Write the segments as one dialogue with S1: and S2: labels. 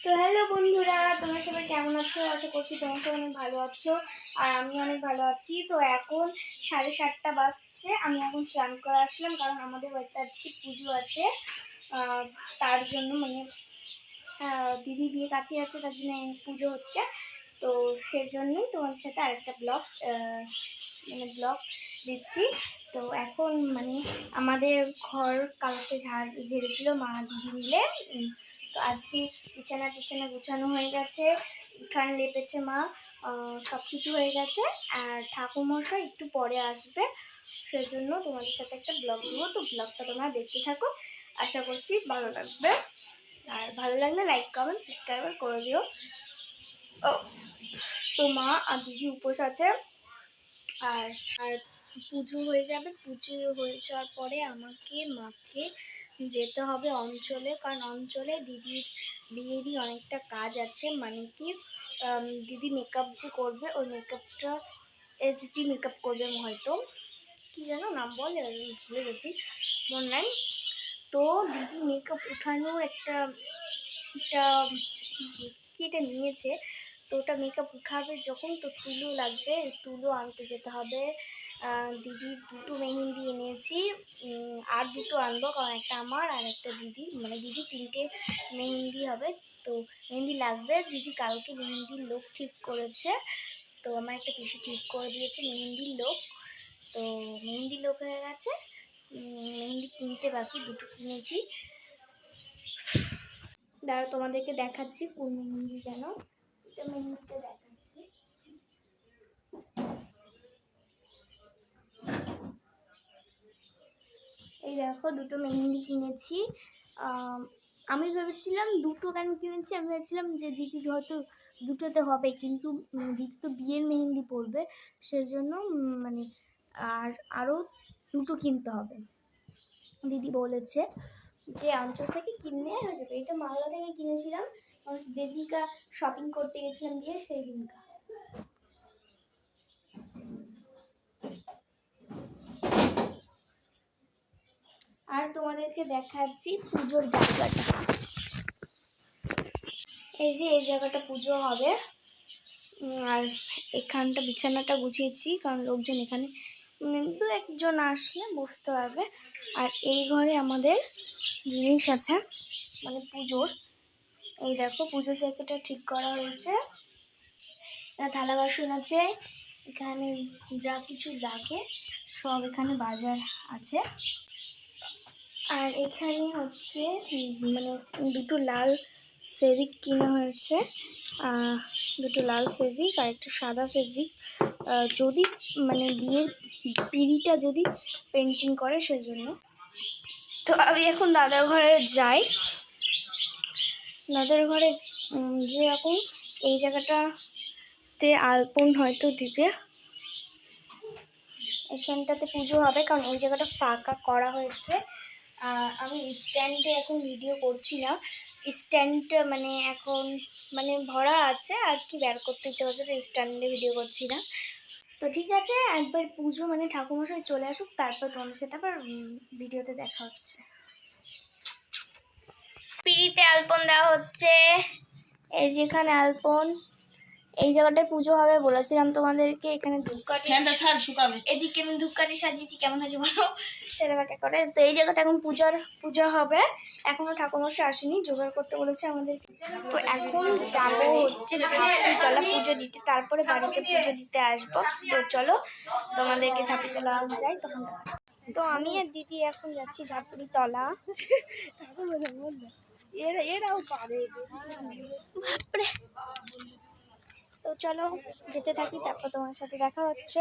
S1: তো হ্যালো বন্ধুরা, তোমরা সবাই কেমন আছো? আশা করছি তোমরা সবাই অনেক ভালো আছো আর আমি অনেক ভালো আছি। তো এখন 7:30 বাজছে। আমি এখন স্নান করে আসলাম, কারণ আমাদের বাড়িতে আজকে পুজো আছে। তার জন্য দিদি বিয়ে কাছে আছে, তার জন্য পুজো হচ্ছে। তো সেজন্যই তোমাদের সাথে আরেকটা ব্লগ দিচ্ছি। তো এখন আমাদের ঘর কালকে ঝেড়েছিল মা দিদি মিলে। তো আজকে বিছানা গুছানো হয়ে গেছে, উঠান লেপেছে মা, সব কিছু হয়ে গেছে। আর ঠাকুরমশাই একটু পরে আসবে, সেজন্য তোমাদের সাথে একটা ব্লগ দেবো। তো ব্লগটা তোমরা দেখতে থাকো, আশা করছি ভালো লাগবে। আর ভালো লাগলে লাইক কমেন্ট সাবস্ক্রাইব করে দিও। তো মা আর দিদি উপোস আছে। আর পুজো হয়ে যাবে। পুজো হয়ে যাওয়ার পরে মাকে যেতে হবে অঞ্চলে, কারণ অঞ্চলে দিদির বিয়েরই অনেকটা কাজ আছে। মানে কি, দিদি মেকআপ যে করবে, ওই মেকআপটা এইচডি মেকআপ করবে হয়তো, কি যেন নাম বলে, ভুলে গেছি, মনে নাই। তো দিদি মেকআপ উঠানোর একটা কি এটা নিয়েছে। তো ওটা মেকআপ উঠাবে যখন, তো তুলো লাগবে, তুলো আনতে যেতে হবে। দিদি দুটো মেহেন্দি এনেছি, আর দুটো আনবো, কারণ একটা আমার আর একটা দিদি, দিদি 3টে মেহেন্দি হবে। তো মেহেন্দি লাগবে। দিদি কালকে মেহেন্দির লোক ঠিক করেছে। তো আমার একটা পিসি ঠিক করে দিয়েছে মেহেন্দির লোক। তো মেহেন্দির লোক হয়ে গেছে। মেহেন্দি কিনতে বাকি, দুটো কিনেছি। দাঁড়া তোমাদেরকে দেখাচ্ছি কোন মেহেন্দি যেন, এটা মেহেন্দিটা দেখাচ্ছি। এই দেখো, দুটো মেহেন্দি কিনেছি। আমি ভেবেছিলাম দুটো কেন কিনেছি, আমি ভেবেছিলাম যে দিদি হয়তো দুটোতে হবে, কিন্তু দিদি তো বিয়ের মেহেন্দি পরবে, সেজন্য আরও দুটো কিনতে হবে। দিদি বলেছে যে অঞ্চল থেকে কিনলে হয়ে যাবে। এটা মালদা থেকে কিনেছিলাম, যেদিনকা শপিং করতে গেছিলাম বিয়ে, সেই দিনকা। আর তোমাদেরকে দেখাচ্ছি পুজোর জায়গাটা। এই যে এই জায়গাটা পুজো হবে। আর এখানটা বিছানাটা গুছিয়েছি, কারণ লোকজন এখানে 2-1জন আসলে বসতে পারবে। আর এই ঘরে আমাদের জিনিস আছে, পুজোর। এই দেখো, পুজোর জায়গাটা ঠিক করা হয়েছে। থালা বাসন আছে, এখানে যা কিছু লাগে সব এখানে বাজার আছে। আর এখানে হচ্ছে দুটো লাল ফেব্রিক কিনা হয়েছে, দুটো লাল ফেব্রিক আর একটা সাদা ফেব্রিক, যদি বিয়ের পিঁড়িটা যদি পেন্টিং করে সেজন্য। তো আমি এখন দাদার ঘরে যাই। দাদার ঘরে যেরকম এই জায়গাটাতে আলপন হয়তো দিবে, এখানটাতে পুজো হবে, কারণ এই জায়গাটা ফাঁকা করা হয়েছে। আমি স্ট্যান্ডে এখন ভিডিও করছি না, স্ট্যান্ডটা এখন ভরা আছে, আর কি বের করতে ইচ্ছে হচ্ছে, স্ট্যান্ডে ভিডিও করছি না। তো ঠিক আছে, একবার পুজো ঠাকুরমশাই চলে আসুক, তারপর তোমাদের সাথে আবার ভিডিওতে দেখা হচ্ছে। পিঁড়িতে আলপন দেওয়া হচ্ছে, এই যেখানে আলপন, এই জায়গাটায় পুজো হবে বলেছিলাম তোমাদেরকে। এখানে ধূপকাঠি, এদিকে আমি ধূপকাঠি সাজিয়েছি, কেমন হয়েছে বলো, সেটা করে। তো এই জায়গাটা এখন পূজা হবে। এখনো ঠাকুরমশাই আসেনি, জোগাড় করতে বলেছে আমাদেরকে। তো এখন যাবো হচ্ছে ঝাঁপিতলা পুজো দিতে, তারপরে বাড়িতে পুজো দিতে আসবো। তো চলো তোমাদেরকে ঝাঁপিতলা যাই তখন। তো আমি আর দিদি এখন যাচ্ছি ঝাঁপিতলা। এরাও পারে, বাপরে। তো চলো যেতে থাকি, তারপর তোমার সাথে দেখা হচ্ছে।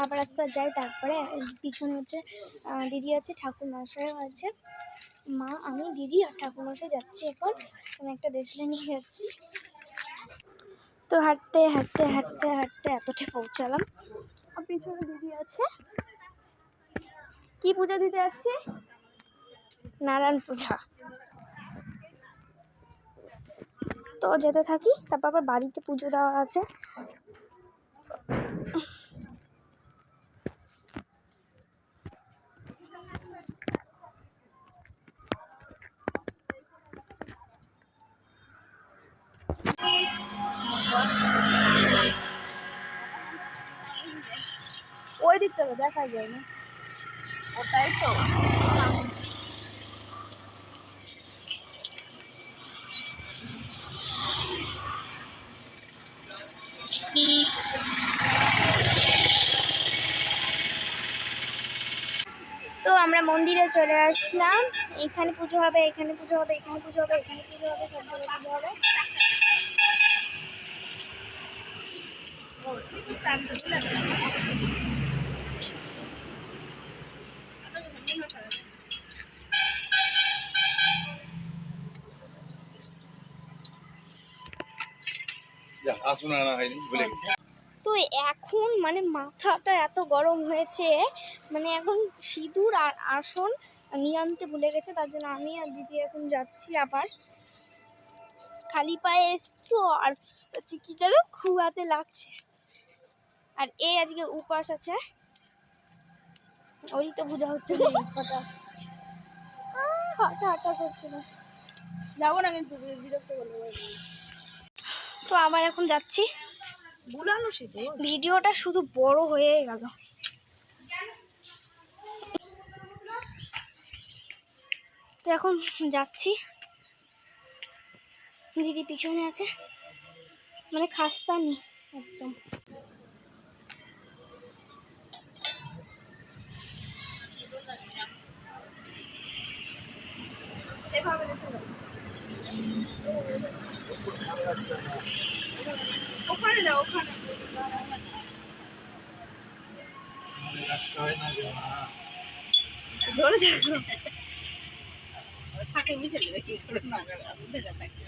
S1: আবার রাস্তা যাই, তারপরে পিছনে হচ্ছে দিদি আছে, ঠাকুরমশাইও আছে, মা, আমি, দিদি আর ঠাকুরমশাই যাচ্ছি। এখন আমি একটা দেশলে নিয়ে যাচ্ছি। তো হাঁটতে হাঁটতে হাঁটতে হাঁটতে এতটা পৌঁছালাম। আর পিছনে দিদি আছে। কি পূজা দিতে যাচ্ছি? নারায়ণ পূজা। তো যেতে থাকি, তারপর আবার বাড়িতে পুজো দেওয়া আছে। হবে, দেখা যায় না। ওটাই তো। তো আমরা মন্দিরে চলে আসলাম। এখানে পুজো হবে, এখানে পুজো হবে, এখানে পুজো হবে, এখানে পুজো হবে, সব জায়গায় পুজো হবে। তো এখন মানে মাথাটা এত গরম হয়েছে, মানে এখন সিঁদুর আর আসন নিয়ে আনতে ভুলে গেছে, তার জন্য আমি আর দিদি এখন যাচ্ছি আবার। খালি পায়ে এসছো আর হচ্ছে কি যেন খুয়াতে লাগছে। আর এই আজকে উপাস আছে, ওরই তো বোঝা হচ্ছে না। হাঁটা হাঁটা করছে না, যাবো না কিন্তু বিরক্ত করবো। তো আবার এখন যাচ্ছি। ভিডিওটা শুধু বড় হয়ে গেল। তো এখন যাচ্ছি, দিদি পিছনে আছে, মানে খাস্তা নি একদম। ওখানে না, ওখানে ধরে দেখো থাকে মিশে দেবে কি করে না বুঝে থাকে।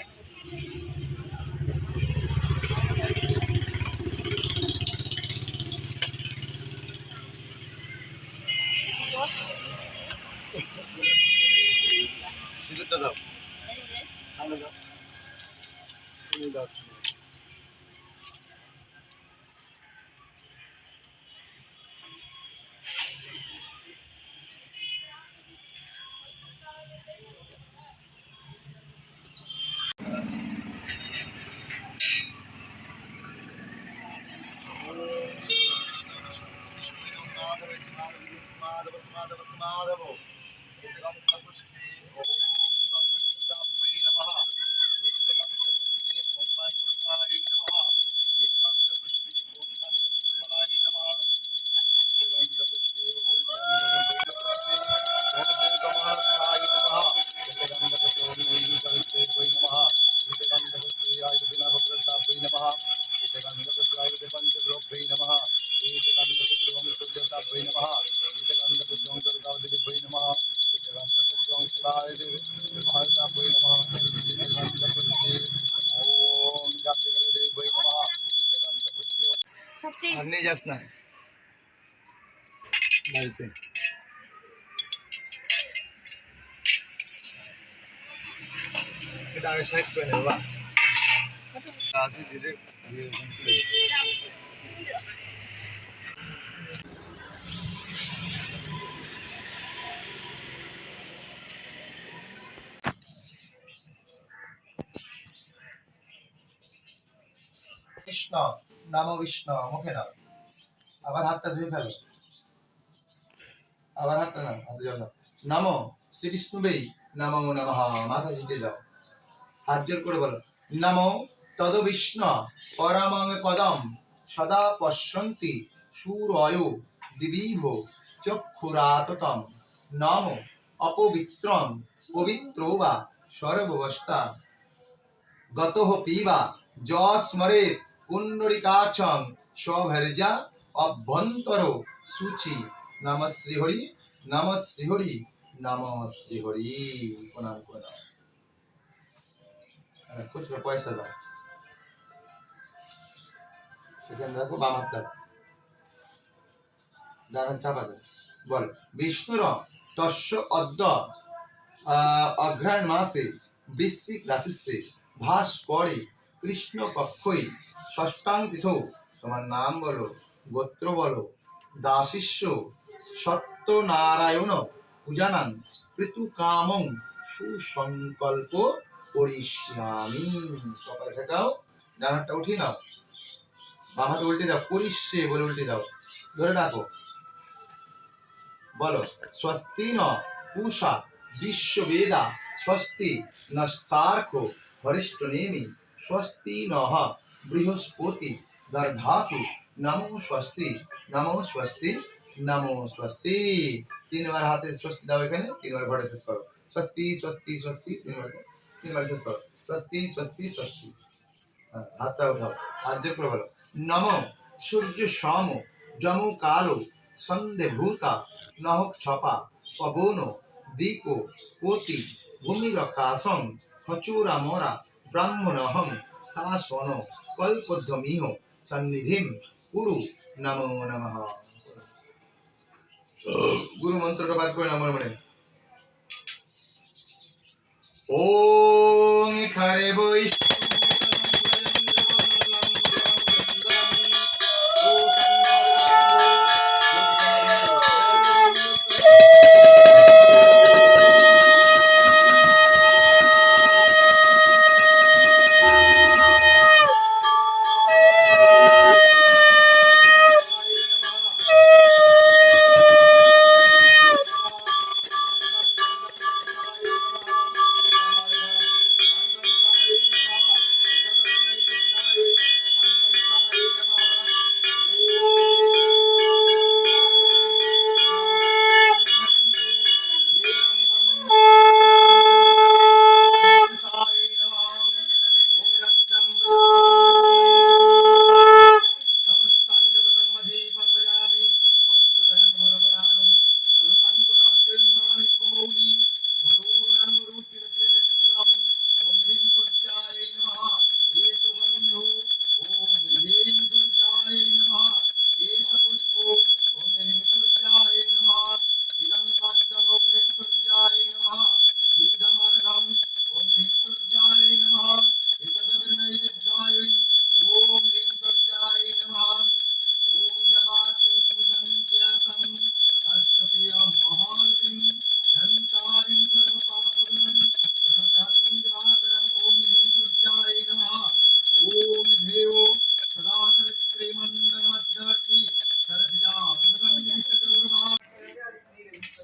S2: সিলেটটা দাও, সামনে দাও, তুমি দাও। আর নিয়ে যাস না বাড়িতে। এটা আগে সাইড করে নেবো বা আছে ধীরে ধীরে। কৃষ্ণ নাম বিষ্ণু মুখে নাও, আবার হাতটা ধুয়ে ফেলো, আবার হাতটা নাও, হাতে জল নাও। নমো শ্রী বিষ্ণুবেই নমো নমঃ, মাথা ঝুঁকে দাও, হাত জোর করে বলো নমো তদ বিষ্ণু পরমং পদম সদা পশ্যন্তি সূরয় দিবিভ চক্ষুরাততম নমো অপবিত্রং পবিত্রো বা সর্ববস্তা গতঃ পিবা যস্মরেৎ পুণ্ডরিকাক্ষং স্বভর্জা অভ্যন্তর সূচি। নমঃ শ্রীহরি নমঃ শ্রীহরি নমঃ শ্রীহরি। প্রণাম করে দাও, খুচরো পয়সা দাও, সেখানে রাখো, বাম হাত দাও, ডান হাত চাপা দাও। বল বিষ্ণুর তস্য অদ্য অঘ্রাণ মাসে বৃশ্চিক রাশিস্যে ভাস পরে কৃষ্ণ পক্ষই ষষ্ঠাং তিথৌ। তোমার নাম বলো, গোত্র বলো। দাসিষ্য সত্যনারায়ণ পূজানাং পৃথু কামং সুসংকল্প করিষ্যামি। কপাল ঠেকাও, ডান হাতটা উঠিয়ে নাও, বাম হাতে উল্টে দাও, করিষ্যে বলে উল্টে দাও, ধরে রাখো। বলো স্বস্তি ন পূষা বিশ্ববেদা স্বস্তি নস্তার্ক হরিষ্ঠনেমি স্বস্তি নঃ বৃহস্পতি দর্ধাতু নমো স্বস্তি নমো স্বস্তি নমো স্বস্তি। তিনবার হাতে স্বস্তি দাও, এখানে তিনবার ঘরে শেষ করো। স্বস্তি স্বস্তি স্বস্তি তিনবার শেষ করো। স্বস্তি স্বস্তি স্বস্তি। হাতটা উঠাও, হাত জোর করে বলো নম সূর্য সম যমু কালো সন্ধে ভূতা নহক ছপা পবন দিকো কোটি ভূমিরকাশং খচুরা মরা ব্রাহ্মণহং শাসন কল্পধ্বমিহ সন্নিধিম কুরু নমো নমঃ। গুরু মন্ত্রটা পাঠ করে নাম মনে ওম খারে বৈ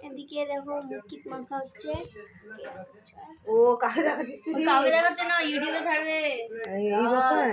S1: এদিকে দেখো মুকিত মাখা হচ্ছে।
S3: ও কাকে দেখাচ্ছিস তুই?
S1: কাউকে দেখাচ্ছে না, ইউটিউবে ছাড়বে।
S3: এই ব্যাপার।